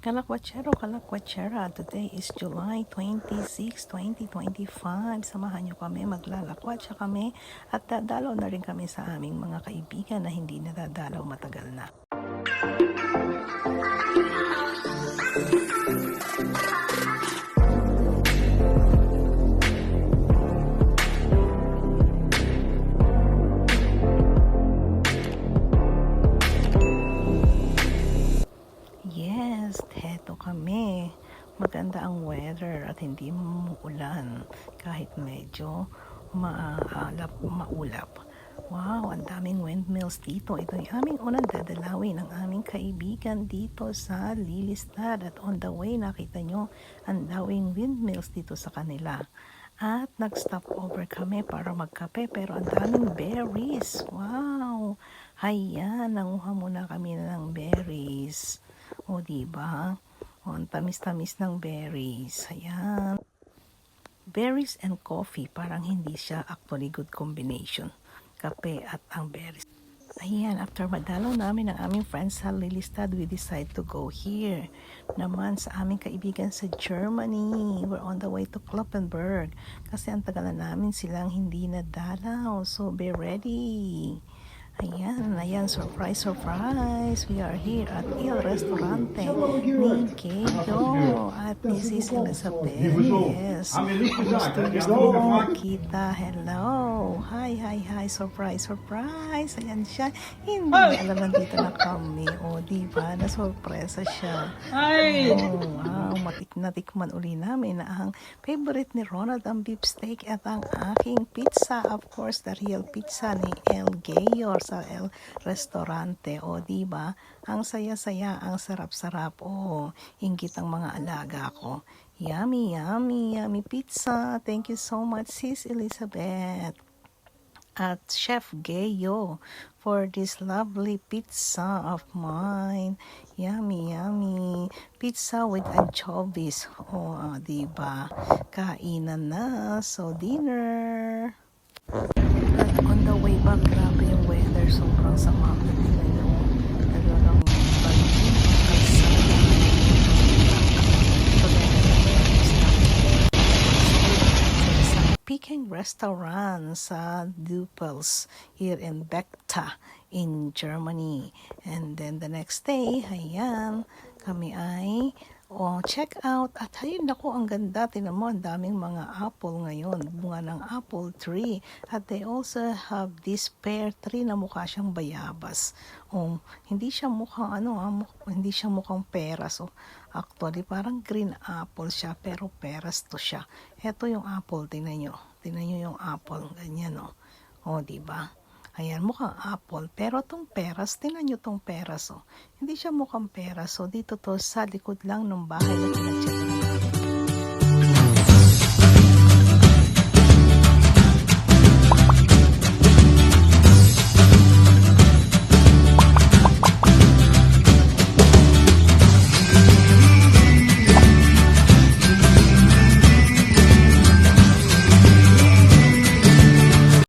Kalakwachero, kalakwachera, today is July 26, 2025. Samahan nyo kami, maglalakwatsa kami at dadalaw na rin kami sa aming mga kaibigan na hindi nadadalaw matagal na. Yes, heto kami. Maganda ang weather at hindi umuulan kahit medyo maulap. Wow, ang daming windmills dito. Ito yung aming unang dadalawin ng aming kaibigan dito sa Lilistad. At on the way, nakita nyo ang daming windmills dito sa kanila. At nag-stop over kami para magkape pero ang daming berries. Wow! Hayan, nanguha muna kami ng berries. O diba? O, ang tamis-tamis ng berries. Ayan. Berries and coffee, parang hindi siya actually good combination. Kape at ang berries. Ayan, after madalaw namin ang aming friends sa Lilistad, we decide to go here. Naman sa aming kaibigan sa Germany. We're on the way to Kloppenburg. Kasi ang tagal na namin silang hindi nadalaw. So be ready. Ayan, surprise, surprise. We are here at Il Restaurante ni Keyo. At this is Elizabeth. Yes. Gusto mo kita. Hello. Hi. Surprise, surprise. Ayan siya. Hindi alam nandito na kami. O, diba? Na-surpresa siya. Oh, wow. Natikman uli namin na ang favorite ni Ronald ang beef steak at ang aking pizza. Of course, the real pizza ni El Gayor sa El Restaurante. O, diba? Ang saya-saya, ang sarap-sarap. O, inggit ang mga alaga ko. Yummy pizza. Thank you so much, Sis Elizabeth. At Chef Gayo for this lovely pizza of mine. Yummy pizza with anchovies. O, diba? Kainan na. So, dinner. At on the way back, grabe yung weather. Sobrang sama. Tingnan nyo. Talagang Peking restaurant sa Dupels here in Bechta in Germany. And then the next day, ayan, kami ay check out. At ayun, naku, ang ganda. Tingnan mo, ang daming mga apple ngayon. Bunga ng apple tree. At they also have this pear tree na mukha siyang bayabas. Hindi siya mukhang hindi siya mukhang peras. Actually, parang green apple siya, pero peras to siya. Ito yung apple, tingnan nyo. Tingnan nyo yung apple, ganyan, diba? Ayan, mukhang apple. Pero tong peras, tingnan nyo tong peras, Hindi siya mukhang peras. Dito to sa likod lang ng bahay na pinagcheck